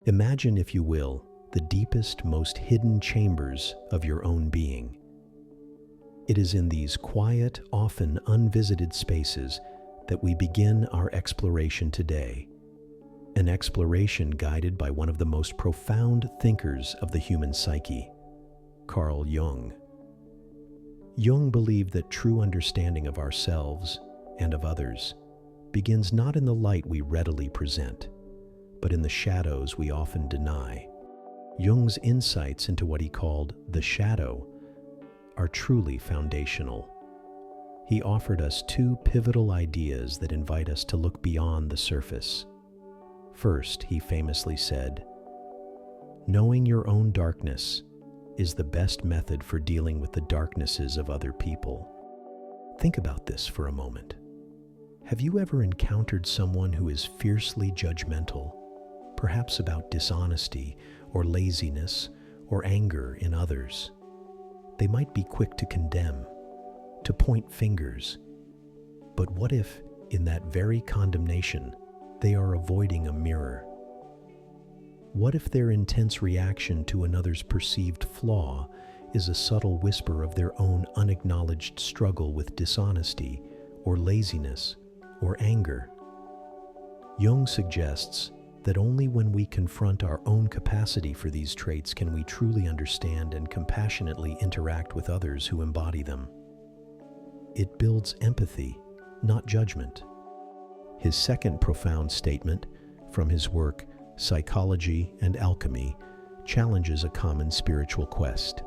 Imagine, if you will, the deepest, most hidden chambers of your own being. It is in these quiet, often unvisited spaces that we begin our exploration today. An exploration guided by one of the most profound thinkers of the human psyche, Carl Jung. Jung believed that true understanding of ourselves and of others begins not in the light we readily present, but in the shadows we often deny. Jung's insights into what he called the shadow are truly foundational. He offered us two pivotal ideas that invite us to look beyond the surface. First, he famously said, "Knowing your own darkness is the best method for dealing with the darknesses of other people." Think about this for a moment. Have you ever encountered someone who is fiercely judgmental, perhaps about dishonesty or laziness or anger in others? They might be quick to condemn, to point fingers. But what if, in that very condemnation, they are avoiding a mirror? What if their intense reaction to another's perceived flaw is a subtle whisper of their own unacknowledged struggle with dishonesty or laziness or anger? Jung suggests that only when we confront our own capacity for these traits can we truly understand and compassionately interact with others who embody them. It builds empathy, not judgment. His second profound statement from his work, Psychology and Alchemy, challenges a common spiritual quest.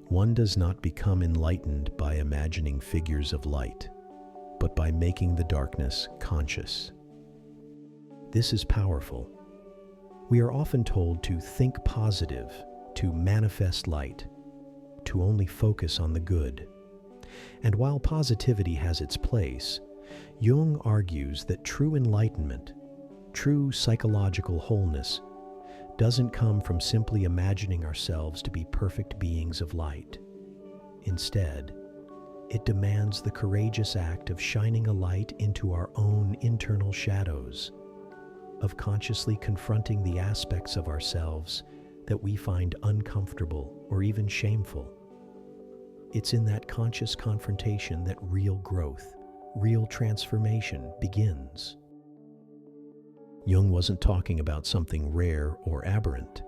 One does not become enlightened by imagining figures of light, but by making the darkness conscious. This is powerful. We are often told to think positive, to manifest light, to only focus on the good. And while positivity has its place, Jung argues that true enlightenment, true psychological wholeness, doesn't come from simply imagining ourselves to be perfect beings of light. Instead, it demands the courageous act of shining a light into our own internal shadows, of consciously confronting the aspects of ourselves that we find uncomfortable or even shameful. It's in that conscious confrontation that real growth, real transformation begins. Jung wasn't talking about something rare or aberrant.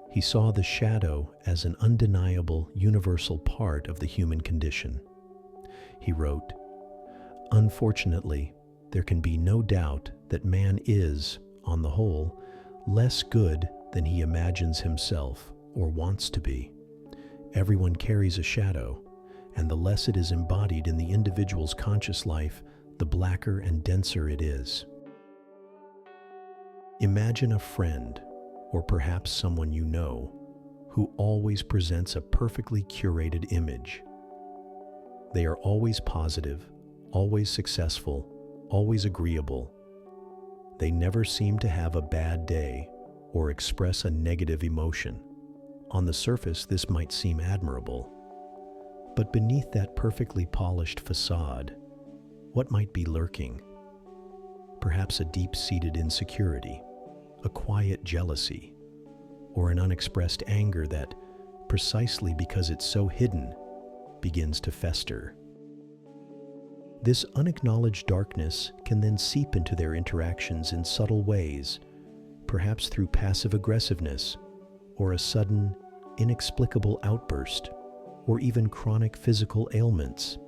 He saw the shadow as an undeniable, universal part of the human condition. He wrote, "Unfortunately, there can be no doubt that man is, on the whole, less good than he imagines himself or wants to be. Everyone carries a shadow, and the less it is embodied in the individual's conscious life, the blacker and denser it is." Imagine a friend, or perhaps someone you know, who always presents a perfectly curated image. They are always positive, always successful, always agreeable. They never seem to have a bad day or express a negative emotion. On the surface, this might seem admirable. But beneath that perfectly polished facade, what might be lurking? Perhaps a deep-seated insecurity, a quiet jealousy, or an unexpressed anger that, precisely because it's so hidden, begins to fester. This unacknowledged darkness can then seep into their interactions in subtle ways, perhaps through passive aggressiveness, or a sudden, inexplicable outburst, or even chronic physical ailments.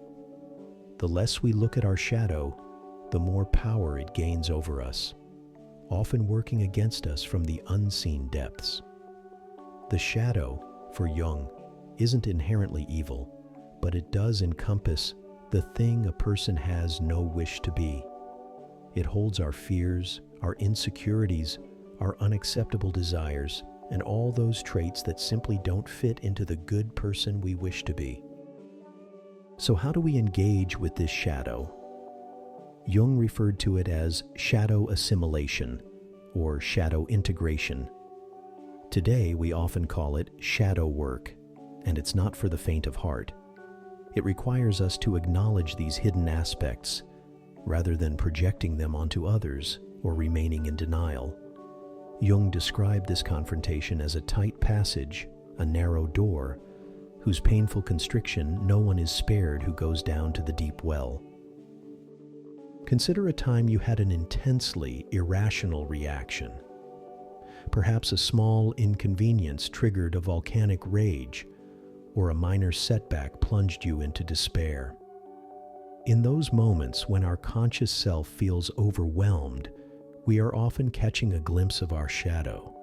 The less we look at our shadow, the more power it gains over us, often working against us from the unseen depths. The shadow, for Jung, isn't inherently evil, but it does encompass the thing a person has no wish to be. It holds our fears, our insecurities, our unacceptable desires, and all those traits that simply don't fit into the good person we wish to be. So how do we engage with this shadow? Jung referred to it as shadow assimilation or shadow integration. Today, we often call it shadow work, and it's not for the faint of heart. It requires us to acknowledge these hidden aspects, rather than projecting them onto others or remaining in denial. Jung described this confrontation as a tight passage, a narrow door, whose painful constriction no one is spared who goes down to the deep well. Consider a time you had an intensely irrational reaction. Perhaps a small inconvenience triggered a volcanic rage, or a minor setback plunged you into despair. In those moments when our conscious self feels overwhelmed, we are often catching a glimpse of our shadow.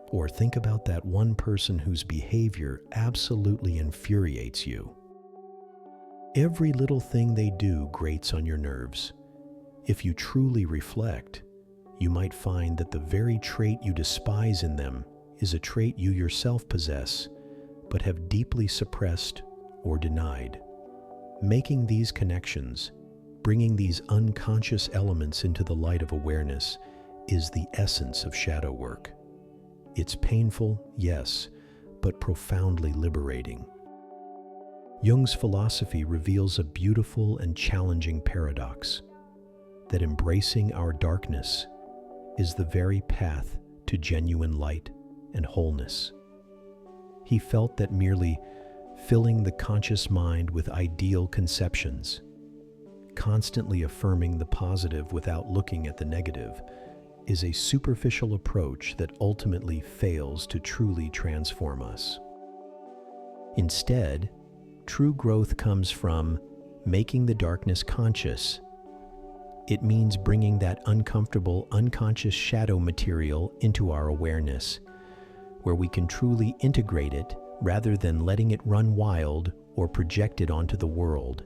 Or think about that one person whose behavior absolutely infuriates you. Every little thing they do grates on your nerves. If you truly reflect, you might find that the very trait you despise in them is a trait you yourself possess, but have deeply suppressed or denied. Making these connections, bringing these unconscious elements into the light of awareness, is the essence of shadow work. It's painful, yes, but profoundly liberating. Jung's philosophy reveals a beautiful and challenging paradox, that embracing our darkness is the very path to genuine light and wholeness. He felt that merely filling the conscious mind with ideal conceptions, constantly affirming the positive without looking at the negative, is a superficial approach that ultimately fails to truly transform us. Instead, true growth comes from making the darkness conscious. It means bringing that uncomfortable, unconscious shadow material into our awareness, where we can truly integrate it rather than letting it run wild or project it onto the world.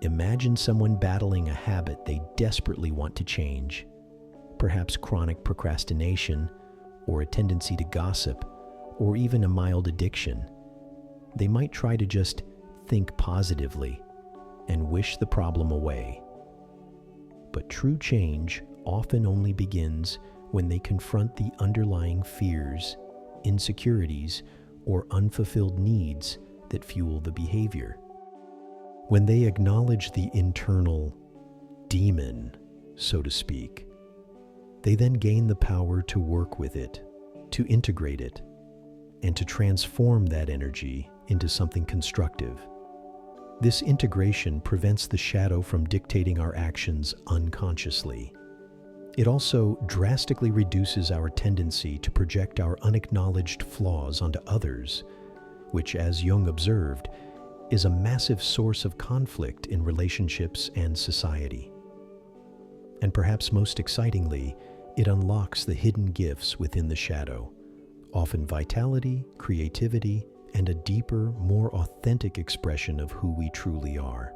Imagine someone battling a habit they desperately want to change, perhaps chronic procrastination, or a tendency to gossip, or even a mild addiction. They might try to just think positively and wish the problem away. But true change often only begins when they confront the underlying fears, insecurities, or unfulfilled needs that fuel the behavior. When they acknowledge the internal demon, so to speak, they then gain the power to work with it, to integrate it, and to transform that energy into something constructive. This integration prevents the shadow from dictating our actions unconsciously. It also drastically reduces our tendency to project our unacknowledged flaws onto others, which, as Jung observed, is a massive source of conflict in relationships and society. And perhaps most excitingly, it unlocks the hidden gifts within the shadow, often vitality, creativity, and a deeper, more authentic expression of who we truly are.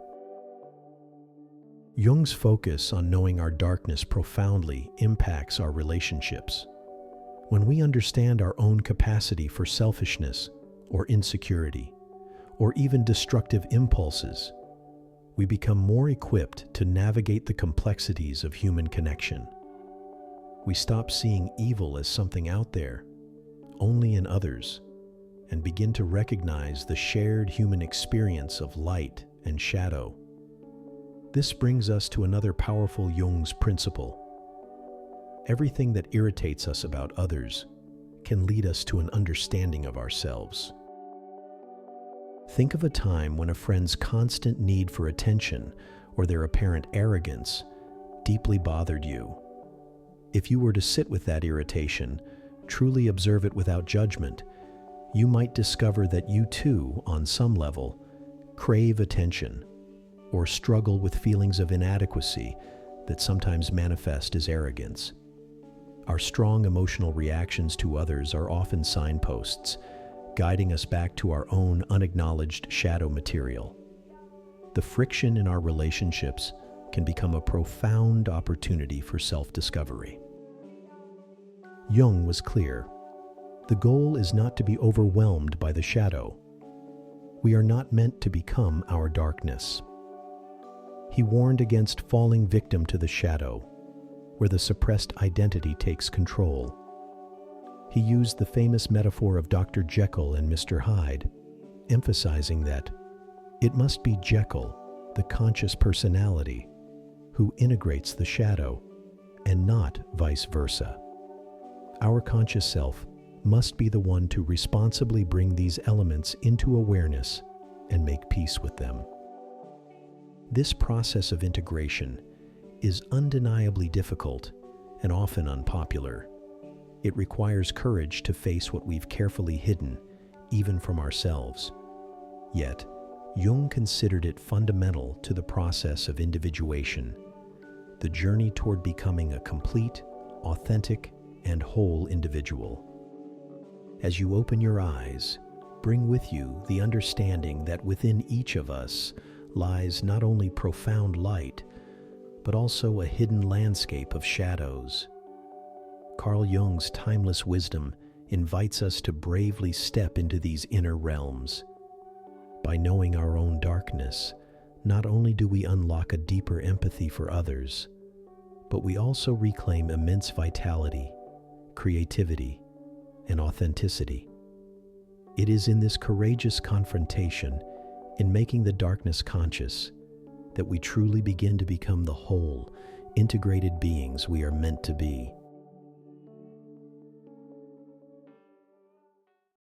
Jung's focus on knowing our darkness profoundly impacts our relationships. When we understand our own capacity for selfishness or insecurity, or even destructive impulses, we become more equipped to navigate the complexities of human connection. We stop seeing evil as something out there, only in others, and begin to recognize the shared human experience of light and shadow. This brings us to another powerful Jung's principle. Everything that irritates us about others can lead us to an understanding of ourselves. Think of a time when a friend's constant need for attention or their apparent arrogance deeply bothered you. If you were to sit with that irritation, truly observe it without judgment, you might discover that you too, on some level, crave attention or struggle with feelings of inadequacy that sometimes manifest as arrogance. Our strong emotional reactions to others are often signposts, guiding us back to our own unacknowledged shadow material. The friction in our relationships can become a profound opportunity for self-discovery. Jung was clear. The goal is not to be overwhelmed by the shadow. We are not meant to become our darkness. He warned against falling victim to the shadow, where the suppressed identity takes control. He used the famous metaphor of Dr. Jekyll and Mr. Hyde, emphasizing that it must be Jekyll, the conscious personality, who integrates the shadow, and not vice versa. Our conscious self must be the one to responsibly bring these elements into awareness and make peace with them. This process of integration is undeniably difficult and often unpopular. It requires courage to face what we've carefully hidden, even from ourselves. Yet, Jung considered it fundamental to the process of individuation, the journey toward becoming a complete, authentic, and whole individual. As you open your eyes, bring with you the understanding that within each of us lies not only profound light, but also a hidden landscape of shadows. Carl Jung's timeless wisdom invites us to bravely step into these inner realms. By knowing our own darkness, not only do we unlock a deeper empathy for others, but we also reclaim immense vitality, creativity, and authenticity. It is in this courageous confrontation, in making the darkness conscious, that we truly begin to become the whole, integrated beings we are meant to be.